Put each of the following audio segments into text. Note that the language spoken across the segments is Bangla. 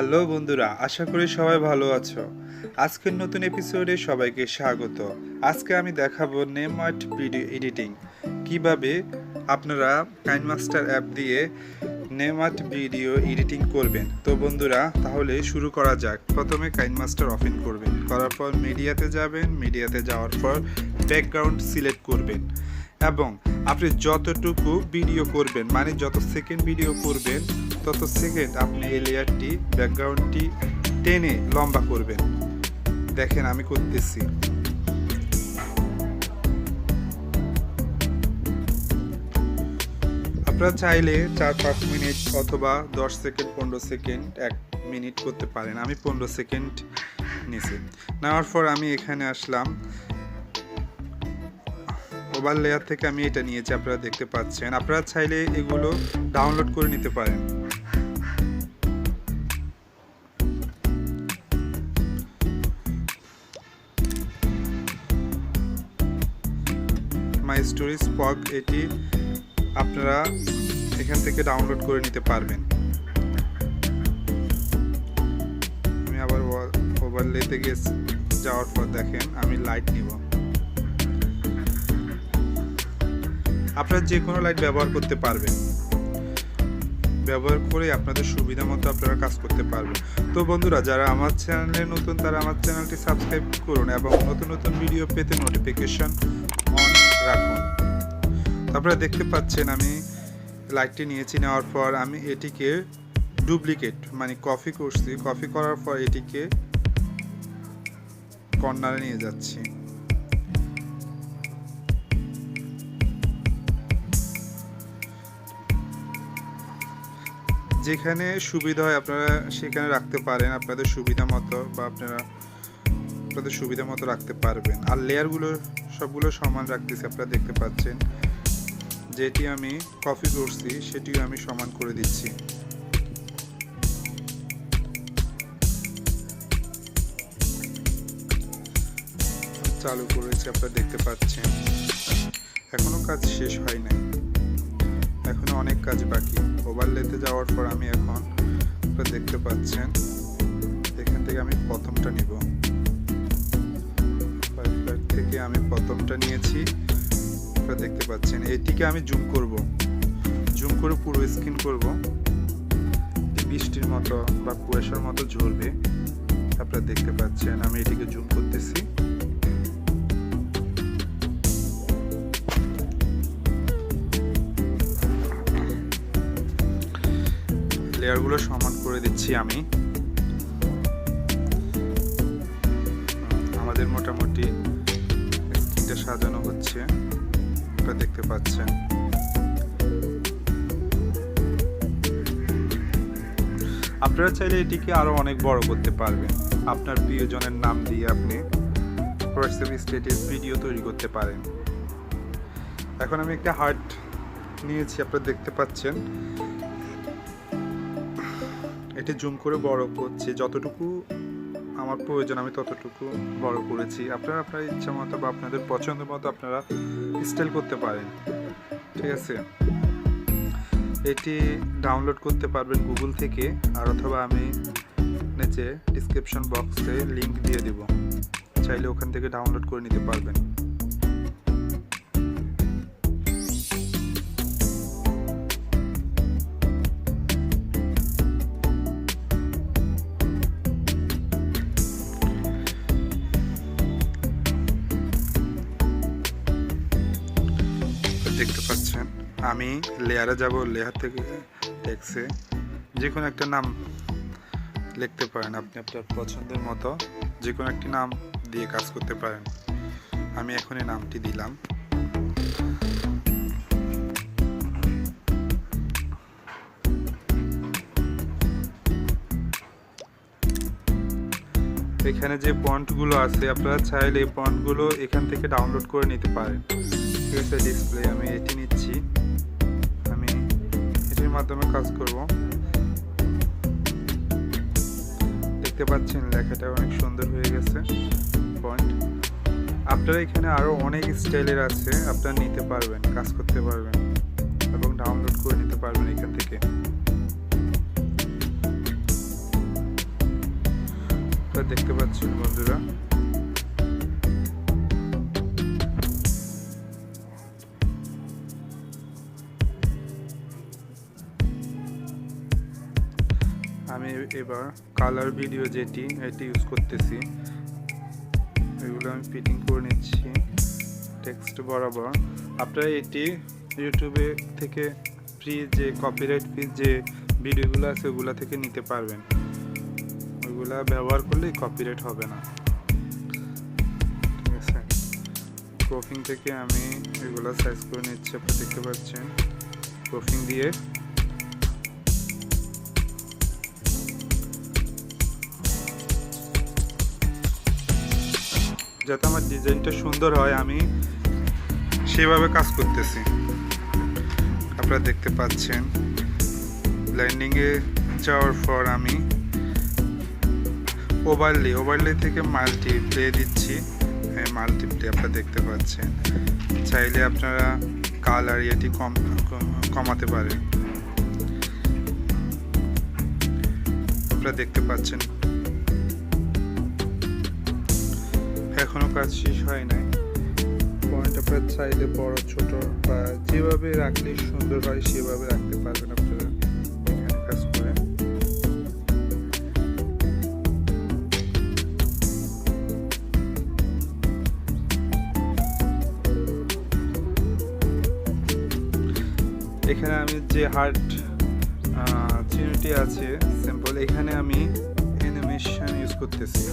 হ্যালো বন্ধুরা, আশা করি সবাই ভালো আছো। আজকের নতুন এপিসোডে সবাইকে স্বাগত। আজকে আমি দেখাবো নেমআর্ট ভিডিও এডিটিং, কিভাবে আপনারা কাইনমাস্টার অ্যাপ দিয়ে নেমআর্ট ভিডিও এডিটিং করবেন। তো বন্ধুরা, তাহলে শুরু করা যাক। প্রথমে কাইনমাস্টার ওপেন করবেন, করার পর মিডিয়াতে যাবেন, মিডিয়াতে যাওয়ার পর ব্যাকগ্রাউন্ড সিলেক্ট করবেন এবং আপনি যতটুকু ভিডিও করবেন, মানে যত সেকেন্ড ভিডিও করবেন তত সেকেন্ড আপনি এই লেয়ারটি ব্যাকগ্রাউন্ডটি টেনে লম্বা করবেন। দেখেন আমি করতেছি। আপনারা চাইলে 4-5 মিনিট অথবা 10 সেকেন্ড 15 সেকেন্ড 1 মিনিট করতে পারেন। আমি 15 সেকেন্ড নিয়েছি। নেওয়ার পর আমি এখানে আসলাম, ওভার লেয়ার থেকে আমি এটা নিয়েছি, আপনারা দেখতে পাচ্ছেন। আপনারা চাইলে এগুলো ডাউনলোড করে নিতে পারেন। মাই স্টোরিজ পগ, এটি আপনারা এখান থেকে ডাউনলোড করে নিতে পারবেন। আমি আবার ওভারলেতে গেছি, যাওয়ার পর দেখেন আমি লাইট নিব। আপনারা যে কোনো লাইট ব্যবহার করতে পারবেন, ব্যবহার করে আপনাদের সুবিধা মতো আপনারা কাজ করতে পারবেন। তো বন্ধুরা, যারা আমার চ্যানেলে নতুন তারা আমার চ্যানেলটি সাবস্ক্রাইব করুন এবং নতুন নতুন ভিডিও পেতে নোটিফিকেশন অন রাখুন। আপনারা দেখতে পাচ্ছেন আমি লাইটটি নিয়েছি। নেওয়ার পর আমি এটিকে ডুপ্লিকেট মানে কপি করছি। কপি করার পর এটিকে কর্নারে নিয়ে যাচ্ছি। যেখানে সুবিধা হয় আপনারা সেখানে রাখতে পারেন, আপনাদের সুবিধা মতো, বা আপনাদের সুবিধা মতো রাখতে পারবেন। আর লেয়ারগুলো সবগুলো সমান রাখতেছি। আপনারা দেখতে পাচ্ছেন যেটি আমি কপি করছি সেটিও আমি সমান করে দিচ্ছি। চালু করেছি, আপনারা দেখতে পাচ্ছেন। এখনো কাজ শেষ হয় নাই, এখনো অনেক কাজ বাকি। ওভারলেতে যাওয়ার পর আমি এখন, আপনারা দেখতে পাচ্ছেন, এখান থেকে আমি প্রথমটা নিব। থেকে আমি প্রথমটা নিয়েছি, আপনারা দেখতে পাচ্ছেন। এটিকে আমি জুম করব, জুম করে পুরো স্ক্রিন করব। বৃষ্টির মতো বা কুয়াশার মতো ঝরবে, আপনারা দেখতে পাচ্ছেন। আমি এটিকে জুম করতেছি। লেয়ারগুলো সমান করে দিচ্ছি আমি। আমাদের মোটামুটি স্ক্রিনটা সাজানো হচ্ছে, আপনারা দেখতে পাচ্ছেন। আপনারা চাইলে এটিকে আরো অনেক বড় করতে পারবেন। আপনার প্রিয়জনের নাম দিয়ে আপনি হোয়াটসঅ্যাপ স্ট্যাটাস ভিডিও তৈরি করতে পারেন। এখন আমি একটা হার্ট নিয়েছি, আপনারা দেখতে পাচ্ছেন। এটি জুম করে বড় করছি, যতটুকু আমার প্রয়োজন আমি ততটুকু বড় করেছি। আপনারা আপনার ইচ্ছা মতো বা আপনাদের পছন্দ মতো আপনারা স্টাইল করতে পারেন, ঠিক আছে। এটি ডাউনলোড করতে পারবেন গুগল থেকে, আর অথবা আমি নিচে ডিসক্রিপশন বক্সে লিংক দিয়ে দিব, চাইলে ওখান থেকে ডাউনলোড করে নিতে পারবেন। দেখতে পাচ্ছেন আমি লেয়ারে যাব, লেয়ার থেকে টেক্সে যে কোনো একটা নাম লিখতে পারেন। আপনি আপনার পছন্দের মতো যে কোনো একটি নাম দিয়ে কাজ করতে পারেন। আমি এখন এই নামটি দিলাম। এখানে যে ফন্টগুলো আছে আপনারা চাইলে এই ফন্টগুলো এখান থেকে ডাউনলোড করে নিতে পারেন, ঠিক আছে। ডিসপ্লে আমি এটি নিচ্ছি, আমি এটির মাধ্যমে কাজ করব। দেখতে পাচ্ছেন লেখাটা অনেক সুন্দর হয়ে গেছে ফন্ট। আপনারা এখানে আরো অনেক স্টাইলের আছে, আপনারা নিতে পারবেন, কাজ করতে পারবেন এবং ডাউনলোড করে নিতে পারবেন এখান থেকে। দেখতে পাচ্ছেন বন্ধুরা, আমি এবার কালার ভিডিও এটি ইউজ করতেছি। এগুলো আমি ফিটিং করে নিচ্ছি টেক্সট বরাবর। আপনারা এটি ইউটিউবে থেকে ফ্রি যে কপিরাইট ফ্রি যে ভিডিওগুলো আছে ওগুলো থেকে নিতে পারবেন, ওইগুলা ব্যবহার করলে কপিরাইট হবে না। ঠিক আছে, ক্রপিং থেকে আমি এগুলো সাইজ করে নিচ্ছি। আপনি দেখতে পাচ্ছেন ক্রপিং দিয়ে যাতে আমার ডিজাইনটা সুন্দর হয় আমি সেভাবে কাজ করতেছি। আপনারা দেখতে পাচ্ছেন ব্লেন্ডিংয়ে যাওয়ার পর আমি ওভারলে থেকে মাল্টিপ্লে দিচ্ছি। হ্যাঁ, মাল্টিপ্লে আপনারা দেখতে পাচ্ছেন। চাইলে আপনারা কালার এটি কমাতে পারেন। আপনারা দেখতে পাচ্ছেন এখনো কাজ শেষ হয় নাই। পয়েন্ট আপনারা চাইলে বড় ছোট বা যেভাবে রাখলে সুন্দর হয় সেভাবে রাখতে পারবেন আপনারা এখানে কাজ করে। এখানে আমি যে হার্ট চিহ্নটি আছে সিম্পল, এখানে আমি অ্যানিমেশন ইউজ করতেছি।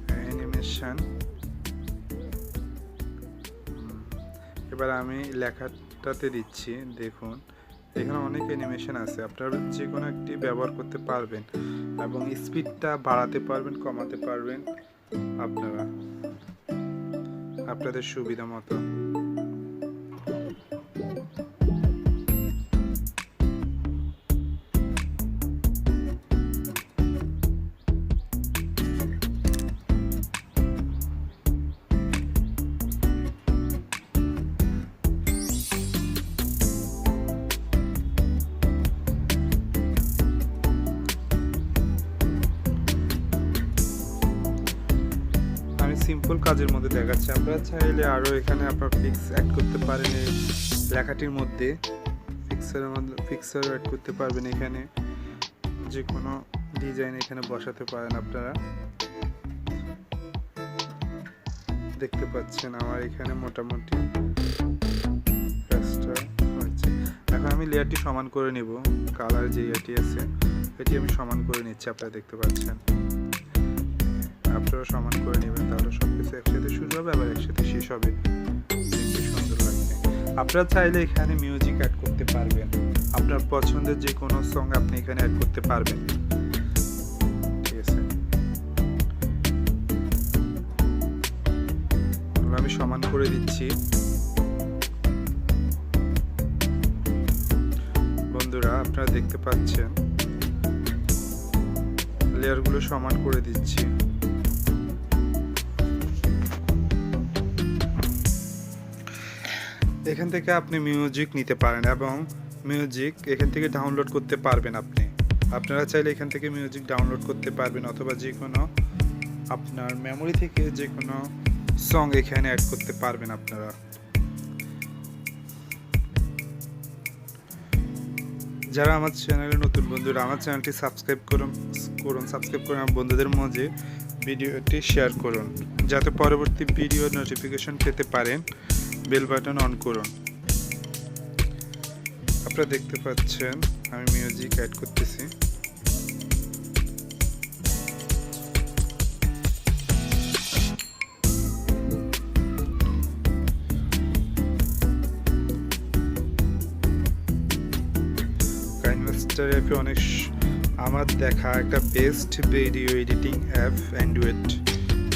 অ্যানিমেশন এবার আমি লেখাটাতে দিচ্ছি। দেখুন এখানে অনেক অ্যানিমেশন আছে, আপনারা যে কোনো একটি ব্যবহার করতে পারবেন এবং স্পিডটা বাড়াতে পারবেন কমাতে পারবেন আপনারা আপনাদের সুবিধা মতো। সিম্পল কাজের মধ্যে দেখাচ্ছে। আপনারা চাইলে আরও এখানে আপনার পিক্স অ্যাড করতে পারেন এই লেখাটির মধ্যে, পিক্সার অ্যাড করতে পারবেন। এখানে যে কোনো ডিজাইন এখানে বসাতে পারেন আপনারা। দেখতে পাচ্ছেন আমার এখানে মোটামুটি কাজটা হচ্ছে। এখন আমি লেয়ারটি সমান করে নিব। কালার যে এটি আছে এটি আমি সমান করে নিচ্ছি। আপনারা দেখতে পাচ্ছেন, আপনারা সমান করে নেবেন, তাহলে সবকিছু একসাথে শুরু হবে আবার একসাথে শেষ হবে, দেখতে সুন্দর লাগবে। আপনারা চাইলে এখানে মিউজিক অ্যাড করতে পারবেন, আপনার পছন্দের যে কোনো সং আপনি এখানে অ্যাড করতে পারবেন। ঠিক আছে, আমি সমান করে দিচ্ছি। বন্ধুরা আপনারা দেখতে পাচ্ছেন লেয়ারগুলো সমান করে দিচ্ছি। এখান থেকে আপনি মিউজিক নিতে পারেন এবং মিউজিক এখান থেকে ডাউনলোড করতে পারবেন। আপনারা চাইলে এখান থেকে মিউজিক ডাউনলোড করতে পারবেন অথবা যে কোনো আপনার মেমোরি থেকে যে কোনো সং এখানে অ্যাড করতে পারবেন আপনারা। যারা আমার চ্যানেলে নতুন বন্ধুরা, আমার চ্যানেলটি সাবস্ক্রাইব করুন, সাবস্ক্রাইব করে আমার বন্ধুদের মাঝে ভিডিওটি শেয়ার করুন যাতে পরবর্তী ভিডিও নোটিফিকেশন পেতে পারেন। বেল বাটন অন করুন। আপনারা দেখতে পাচ্ছেন আমি মিউজিক অ্যাড করতেছি। কাইনমাস্টার অ্যাপে অনেক আমার দেখা একটা best video editing app Android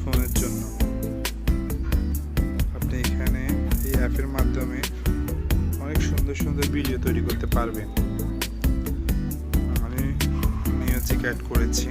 ফোনের জন্য। আপনি এখানে এই অ্যাপের মাধ্যমে অনেক সুন্দর সুন্দর ভিডিও তৈরি করতে পারবেন। আমি মিউজিক অ্যাড করেছি।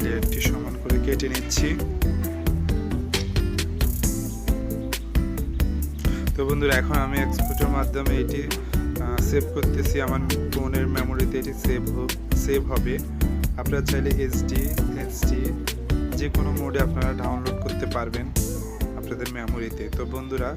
লেয়ারটি সমান করে কেটে নিচ্ছি। তো বন্ধুরা এখন আমি এক্সপোর্টের মাধ্যমে এটি সেভ করতেছি। আমার ফোনের মেমোরিতে এটি সেভ হবে। আপনারা চাইলে এইচডি যে কোনো মোডে আপনারা ডাউনলোড করতে পারবেন আপনাদের মেমোরিতে। তো বন্ধুরা